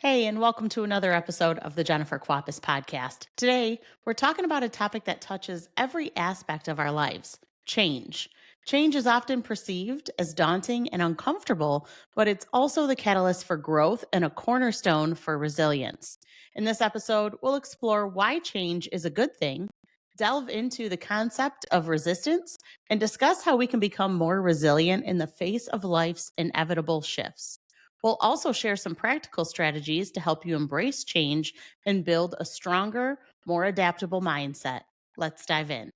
Hey, and welcome to another episode of the Jennifer Kwapis podcast. Today, we're talking about a topic that touches every aspect of our lives: change. Change is often perceived as daunting and uncomfortable, but it's also the catalyst for growth and a cornerstone for resilience. In this episode, we'll explore why change is a good thing, delve into the concept of resistance, and discuss how we can become more resilient in the face of life's inevitable shifts. We'll also share some practical strategies to help you embrace change and build a stronger, more adaptable mindset. Let's dive in.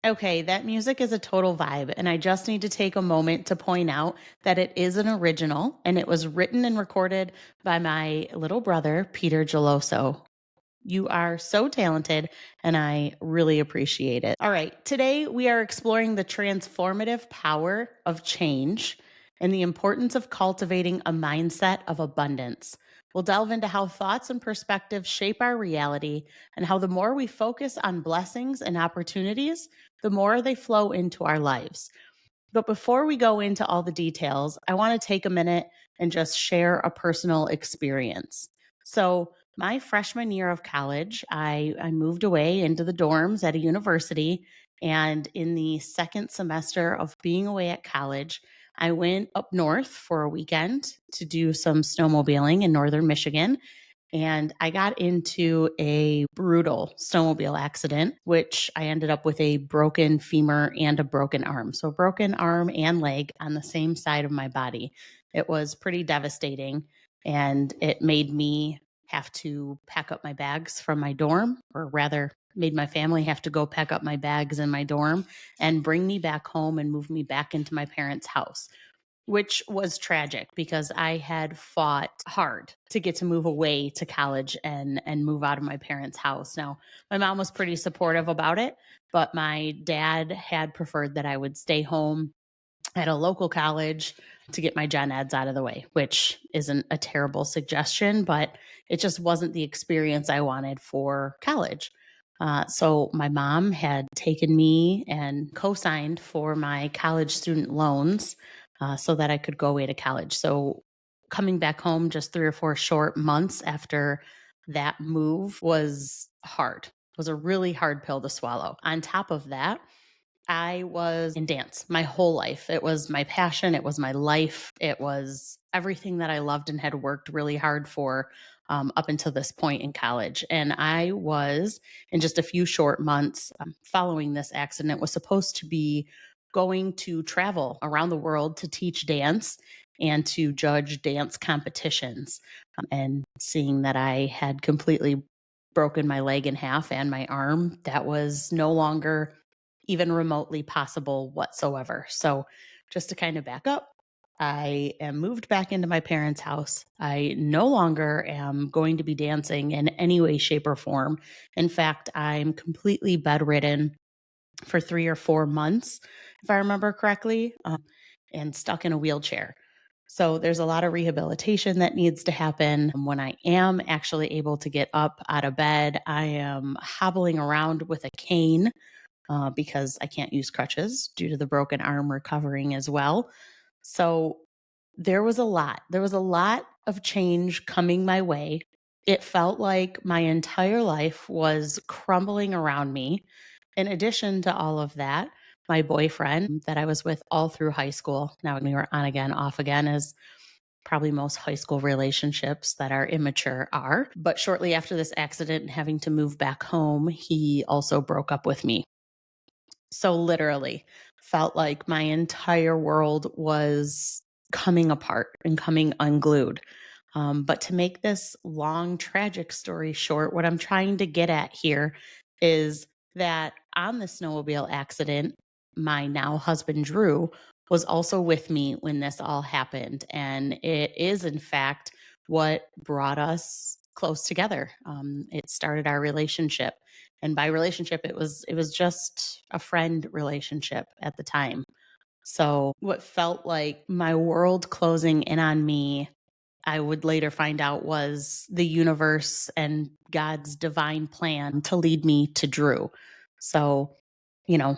Okay, that music is a total vibe, and I just need to take a moment to point out that it is an original and it was written and recorded by my little brother, Peter Geloso. You are so talented, and I really appreciate it. All right, today we are exploring the transformative power of change and the importance of cultivating a mindset of abundance. We'll delve into how thoughts and perspectives shape our reality and how the more we focus on blessings and opportunities, the more they flow into our lives. But before we go into all the details, I want to take a minute and just share a personal experience. So, my freshman year of college, I moved away into the dorms at a university. And in the second semester of being away at college, I went up north for a weekend to do some snowmobiling in northern Michigan. And I got into a brutal snowmobile accident, which I ended up with a broken femur and a broken arm. So, broken arm and leg on the same side of my body. It was pretty devastating. And it made me have to pack up my bags from my dorm, or rather, made my family have to go pack up my bags in my dorm and bring me back home and move me back into my parents' house, which was tragic because I had fought hard to get to move away to college and move out of my parents' house. Now, my mom was pretty supportive about it, but my dad had preferred that I would stay home at a local college to get my gen eds out of the way, which isn't a terrible suggestion, but it just wasn't the experience I wanted for college. So my mom had taken me and co-signed for my college student loans so that I could go away to college. So coming back home just 3 or 4 short months after that move was hard. Was a really hard pill to swallow. On top of that, I was in dance my whole life. It was my passion. It was my life. It was everything that I loved and had worked really hard for up until this point in college. And I was, in just a few short months following this accident, was supposed to be going to travel around the world to teach dance and to judge dance competitions. And seeing that I had completely broken my leg in half and my arm, that was no longer even remotely possible whatsoever. So, just to kind of back up, I am moved back into my parents' house. I no longer am going to be dancing in any way, shape, or form. In fact, I'm completely bedridden for 3 or 4 months, if I remember correctly, and stuck in a wheelchair. So there's a lot of rehabilitation that needs to happen. When I am actually able to get up out of bed, I am hobbling around with a cane because I can't use crutches due to the broken arm recovering as well. So there was a lot. There was a lot of change coming my way. It felt like my entire life was crumbling around me. In addition to all of that, my boyfriend that I was with all through high school, now we were on again, off again, as probably most high school relationships that are immature are. But shortly after this accident and having to move back home, he also broke up with me. So literally felt like my entire world was coming apart and coming unglued. But to make this long, tragic story short, what I'm trying to get at here is that on the snowmobile accident, my now husband, Drew, was also with me when this all happened. And it is, in fact, what brought us close together. It started our relationship. And by relationship, it was just a friend relationship at the time. So, what felt like my world closing in on me, I would later find out was the universe and God's divine plan to lead me to Drew. So, you know,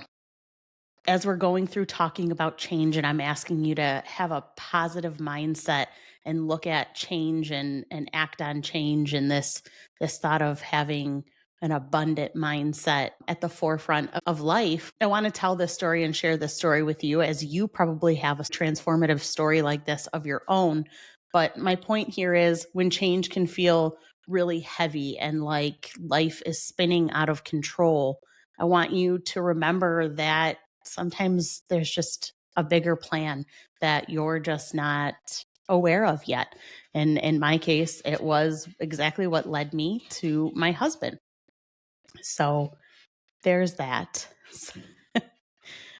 as we're going through talking about change, and I'm asking you to have a positive mindset and look at change and act on change, and this thought of having an abundant mindset at the forefront of life. I want to tell this story and share this story with you, as you probably have a transformative story like this of your own. But my point here is, when change can feel really heavy and like life is spinning out of control, I want you to remember that sometimes there's just a bigger plan that you're just not aware of yet. And in my case, it was exactly what led me to my husband. So there's that.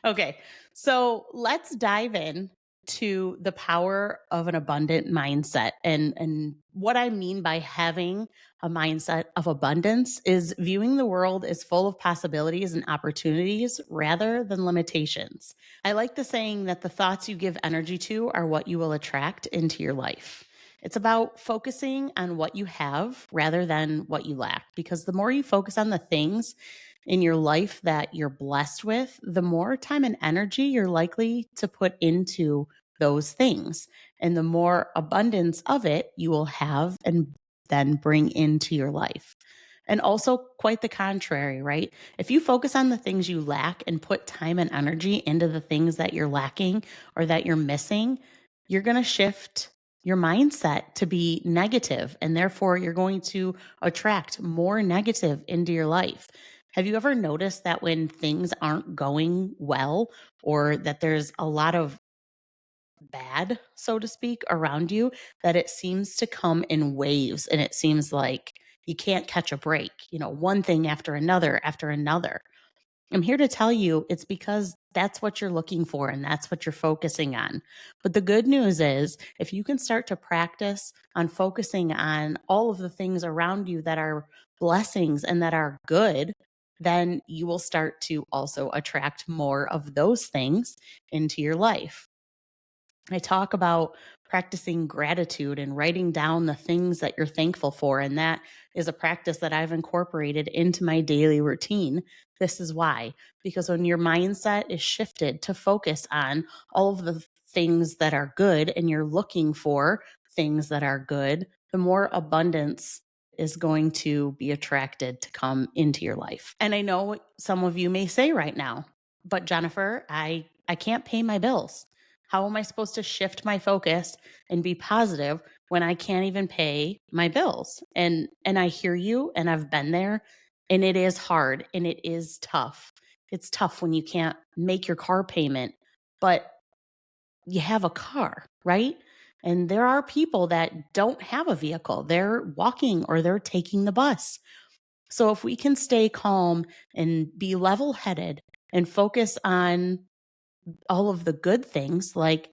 Okay, so let's dive in to the power of an abundant mindset. And what I mean by having a mindset of abundance is viewing the world as full of possibilities and opportunities rather than limitations. I like the saying that the thoughts you give energy to are what you will attract into your life. It's about focusing on what you have rather than what you lack, because the more you focus on the things in your life that you're blessed with, the more time and energy you're likely to put into those things. And the more abundance of it you will have and then bring into your life. And also, quite the contrary, right? If you focus on the things you lack and put time and energy into the things that you're lacking or that you're missing, you're going to shift your mindset to be negative, and therefore you're going to attract more negative into your life. Have you ever noticed that when things aren't going well, or that there's a lot of bad, so to speak, around you, that it seems to come in waves, and it seems like you can't catch a break, one thing after another after another? I'm here to tell you it's because that's what you're looking for and that's what you're focusing on. But the good news is, if you can start to practice on focusing on all of the things around you that are blessings and that are good, then you will start to also attract more of those things into your life. I talk about practicing gratitude and writing down the things that you're thankful for. And that is a practice that I've incorporated into my daily routine. This is why, because when your mindset is shifted to focus on all of the things that are good and you're looking for things that are good, the more abundance is going to be attracted to come into your life. And I know what some of you may say right now, but Jennifer, I can't pay my bills. How am I supposed to shift my focus and be positive when I can't even pay my bills? And I hear you, and I've been there, and it is hard and it is tough. It's tough when you can't make your car payment, but you have a car, right? And there are people that don't have a vehicle. They're walking or they're taking the bus. So if we can stay calm and be level-headed and focus on all of the good things, like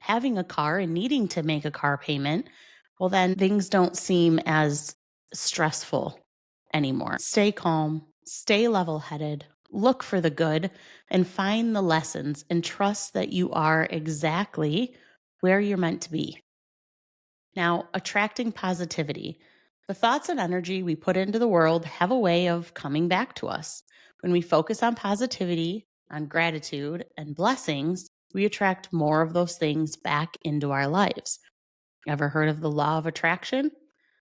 having a car and needing to make a car payment, well, then things don't seem as stressful anymore. Stay calm, stay level headed, look for the good, and find the lessons, and trust that you are exactly where you're meant to be. Now, attracting positivity. The thoughts and energy we put into the world have a way of coming back to us. When we focus on positivity, on gratitude, and blessings, we attract more of those things back into our lives. Ever heard of the law of attraction?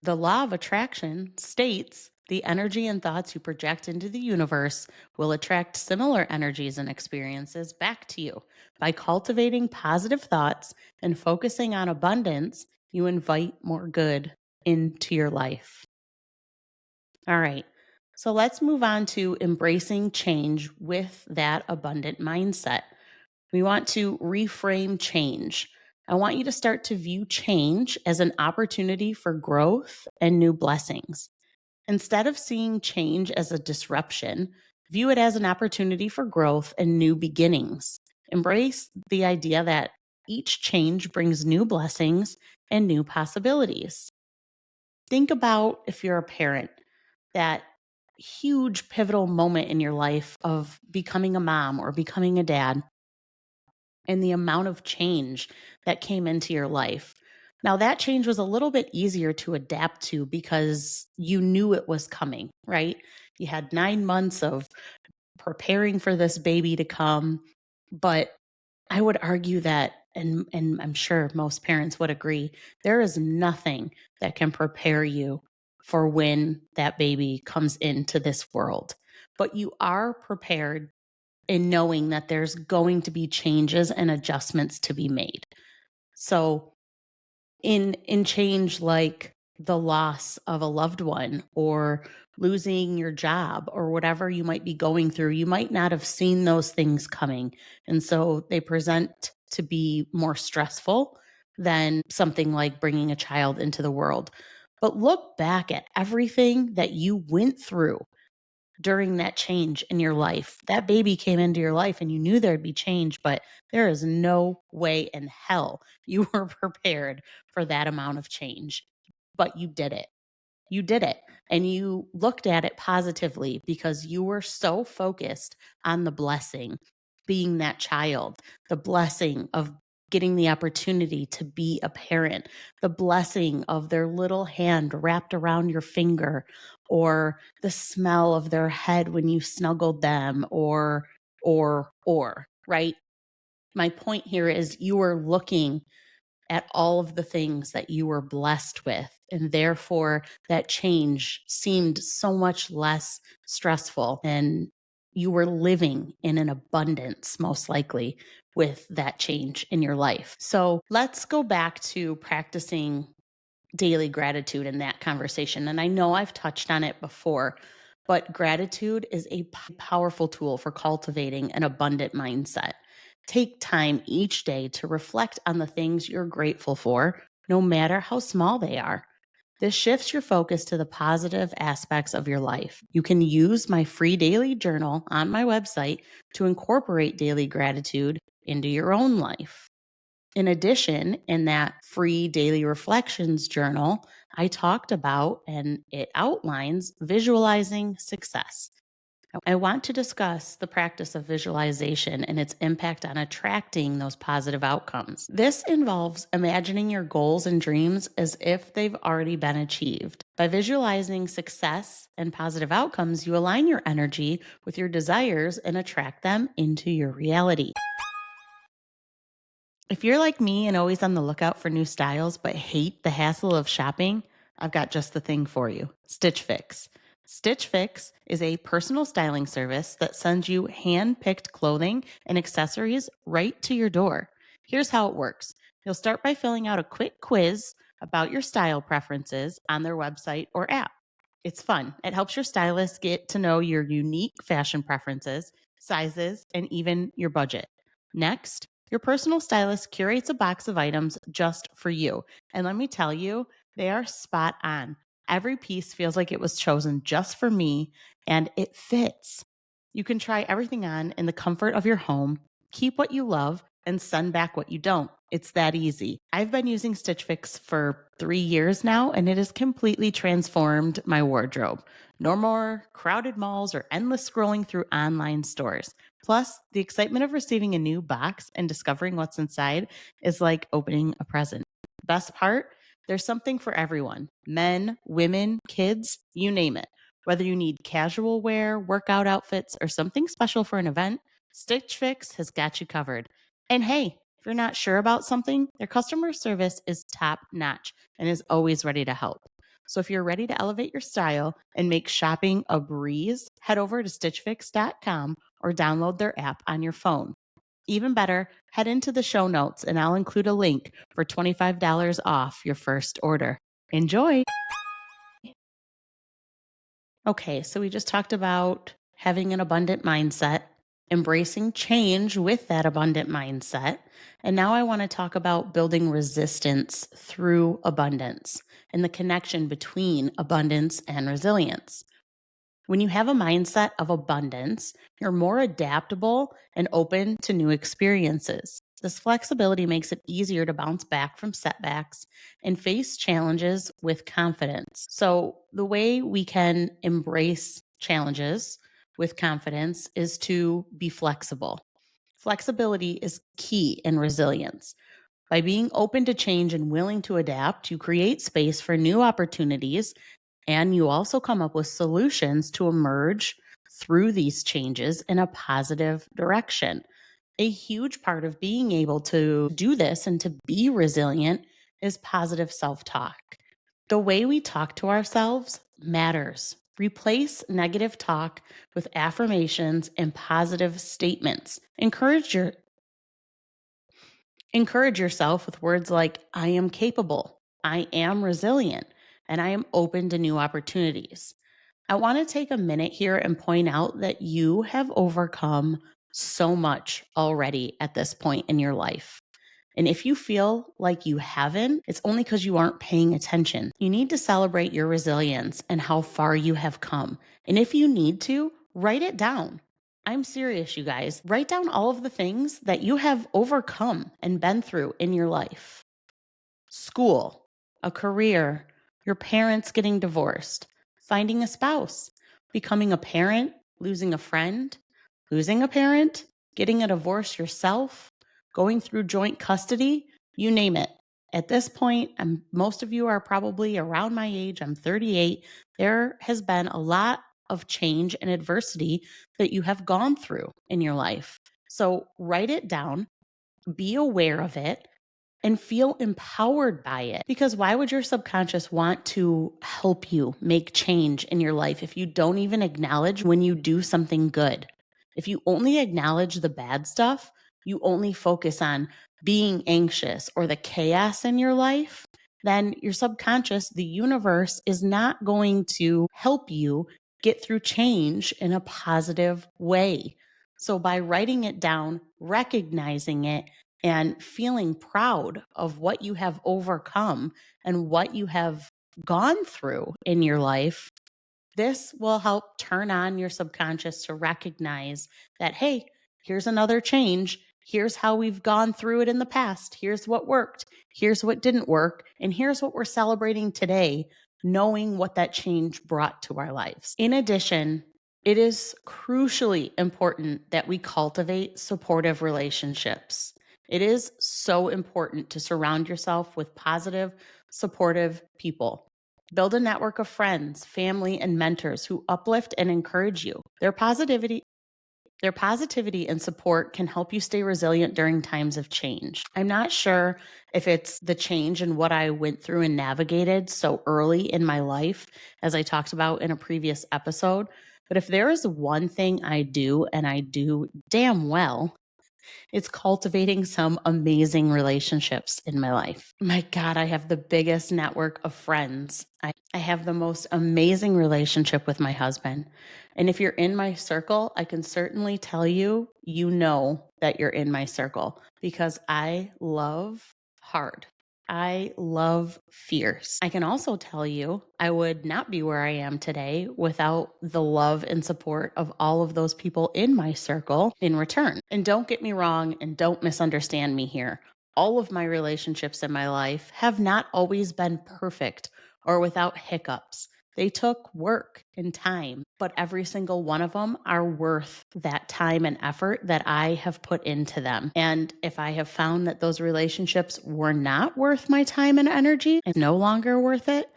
The law of attraction states the energy and thoughts you project into the universe will attract similar energies and experiences back to you. By cultivating positive thoughts and focusing on abundance, you invite more good into your life. All right. So let's move on to embracing change with that abundant mindset. We want to reframe change. I want you to start to view change as an opportunity for growth and new blessings. Instead of seeing change as a disruption, view it as an opportunity for growth and new beginnings. Embrace the idea that each change brings new blessings and new possibilities. Think about, if you're a parent, that huge pivotal moment in your life of becoming a mom or becoming a dad. and the amount of change that came into your life. Now, that change was a little bit easier to adapt to because you knew it was coming, right? You had 9 months of preparing for this baby to come. But I would argue that, and I'm sure most parents would agree, there is nothing that can prepare you for when that baby comes into this world. But you are prepared in knowing that there's going to be changes and adjustments to be made. So in change like the loss of a loved one or losing your job or whatever you might be going through, you might not have seen those things coming. And so they present to be more stressful than something like bringing a child into the world. But look back at everything that you went through during that change in your life. That baby came into your life and you knew there'd be change, but there is no way in hell you were prepared for that amount of change. But you did it. You did it. And you looked at it positively because you were so focused on the blessing, being that child, the blessing of getting the opportunity to be a parent, the blessing of their little hand wrapped around your finger, or the smell of their head when you snuggled them, or, right? My point here is you were looking at all of the things that you were blessed with. And therefore, that change seemed so much less stressful. And you were living in an abundance, most likely, with that change in your life. So let's go back to practicing daily gratitude in that conversation. And I know I've touched on it before, but gratitude is a powerful tool for cultivating an abundant mindset. Take time each day to reflect on the things you're grateful for, no matter how small they are. This shifts your focus to the positive aspects of your life. You can use my free daily journal on my website to incorporate daily gratitude into your own life. In addition, in that free daily reflections journal, I talked about and it outlines visualizing success. I want to discuss the practice of visualization and its impact on attracting those positive outcomes. This involves imagining your goals and dreams as if they've already been achieved. By visualizing success and positive outcomes, you align your energy with your desires and attract them into your reality. If you're like me and always on the lookout for new styles but hate the hassle of shopping, I've got just the thing for you: Stitch Fix. Stitch Fix is a personal styling service that sends you hand picked clothing and accessories right to your door. Here's how it works: you'll start by filling out a quick quiz about your style preferences on their website or app. It's fun. It helps your stylist get to know your unique fashion preferences, sizes, and even your budget. Next, your personal stylist curates a box of items just for you. And let me tell you, they are spot on. Every piece feels like it was chosen just for me and it fits. You can try everything on in the comfort of your home, keep what you love, and send back what you don't. It's that easy. I've been using Stitch Fix for 3 years now, and it has completely transformed my wardrobe. No more crowded malls or endless scrolling through online stores. Plus, the excitement of receiving a new box and discovering what's inside is like opening a present. Best part, there's something for everyone: men, women, kids, you name it. Whether you need casual wear, workout outfits, or something special for an event, Stitch Fix has got you covered. And hey, if you're not sure about something, their customer service is top notch and is always ready to help. So if you're ready to elevate your style and make shopping a breeze, head over to stitchfix.com or download their app on your phone. Even better, head into the show notes and I'll include a link for $25 off your first order. Enjoy! Okay, so we just talked about having an abundant mindset, embracing change with that abundant mindset. And now I want to talk about building resistance through abundance and the connection between abundance and resilience. When you have a mindset of abundance, you're more adaptable and open to new experiences. This flexibility makes it easier to bounce back from setbacks and face challenges with confidence. So, the way we can embrace challenges with confidence is to be flexible. Flexibility is key in resilience. By being open to change and willing to adapt, you create space for new opportunities and you also come up with solutions to emerge through these changes in a positive direction. A huge part of being able to do this and to be resilient is positive self talk. The way we talk to ourselves matters. Replace negative talk with affirmations and positive statements. Encourage yourself with words like, I am capable, I am resilient, and I am open to new opportunities. I want to take a minute here and point out that you have overcome so much already at this point in your life. And if you feel like you haven't, it's only because you aren't paying attention. You need to celebrate your resilience and how far you have come. And if you need to, write it down. I'm serious, you guys. Write down all of the things that you have overcome and been through in your life: school, a career, your parents getting divorced, finding a spouse, becoming a parent, losing a friend, losing a parent, getting a divorce yourself, going through joint custody, you name it. At this point, most of you are probably around my age. I'm 38. There has been a lot of change and adversity that you have gone through in your life. So write it down, be aware of it, and feel empowered by it. Because why would your subconscious want to help you make change in your life if you don't even acknowledge when you do something good? If you only acknowledge the bad stuff, you only focus on being anxious or the chaos in your life, then your subconscious, the universe, is not going to help you get through change in a positive way. So by writing it down, recognizing it, and feeling proud of what you have overcome and what you have gone through in your life, this will help turn on your subconscious to recognize that, hey, here's another change. Here's how we've gone through it in the past. Here's what worked. Here's what didn't work. And here's what we're celebrating today, knowing what that change brought to our lives. In addition, it is crucially important that we cultivate supportive relationships. It is so important to surround yourself with positive, supportive people. Build a network of friends, family, and mentors who uplift and encourage you. Their positivity and support can help you stay resilient during times of change. I'm not sure if it's the change in what I went through and navigated so early in my life, as I talked about in a previous episode, but if there is one thing I do and I do damn well, it's cultivating some amazing relationships in my life. My God, I have the biggest network of friends. I have the most amazing relationship with my husband. And if you're in my circle, I can certainly tell you, you know that you're in my circle because I love hard. I love fierce. I can also tell you I would not be where I am today without the love and support of all of those people in my circle in return. And don't get me wrong and don't misunderstand me here. All of my relationships in my life have not always been perfect or without hiccups. They took work and time, but every single one of them are worth that time and effort that I have put into them. And if I have found that those relationships were not worth my time and energy and no longer worth it,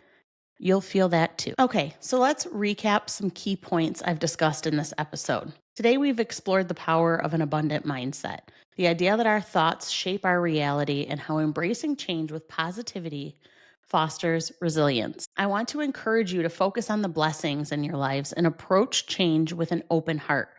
you'll feel that too. Okay, so let's recap some key points I've discussed in this episode. Today, we've explored the power of an abundant mindset, the idea that our thoughts shape our reality, and how embracing change with positivity fosters resilience. I want to encourage you to focus on the blessings in your lives and approach change with an open heart.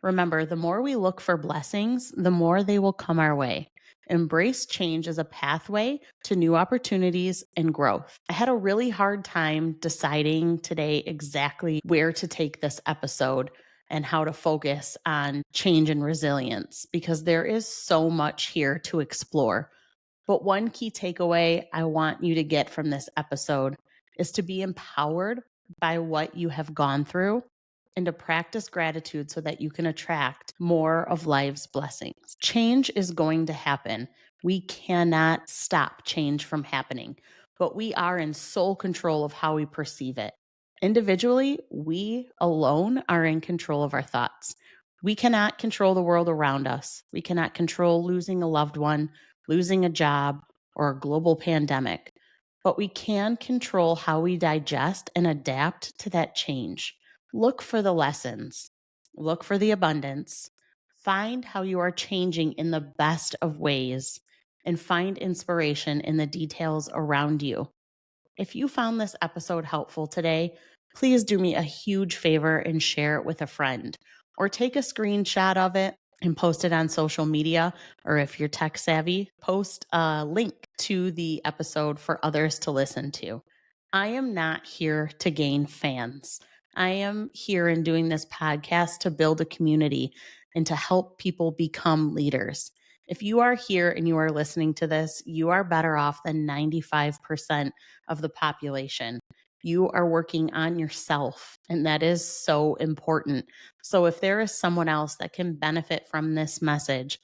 Remember, the more we look for blessings, the more they will come our way. Embrace change as a pathway to new opportunities and growth. I had a really hard time deciding today exactly where to take this episode and how to focus on change and resilience because there is so much here to explore. But one key takeaway I want you to get from this episode is to be empowered by what you have gone through and to practice gratitude so that you can attract more of life's blessings. Change is going to happen. We cannot stop change from happening, but we are in sole control of how we perceive it. Individually, we alone are in control of our thoughts. We cannot control the world around us. We cannot control losing a loved one, losing a job, or a global pandemic. But we can control how we digest and adapt to that change. Look for the lessons, look for the abundance, find how you are changing in the best of ways, and find inspiration in the details around you. If you found this episode helpful today, please do me a huge favor and share it with a friend, or take a screenshot of it and post it on social media. Or if you're tech savvy, post a link to the episode for others to listen to. I am not here to gain fans. I am here in doing this podcast to build a community and to help people become leaders. If you are here and you are listening to this, you are better off than 95% of the population. You are working on yourself, and that is so important. So, if there is someone else that can benefit from this message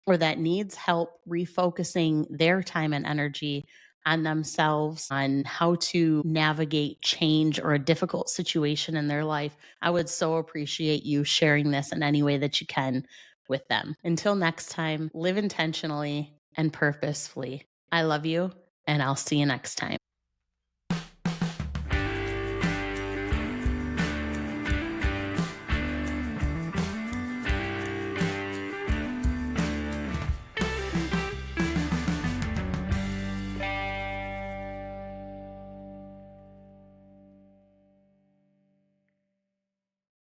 or that needs help refocusing their time and energy on themselves, on how to navigate change or a difficult situation in their life, I would so appreciate you sharing this in any way that you can with them. Until next time, live intentionally and purposefully. I love you, and I'll see you next time.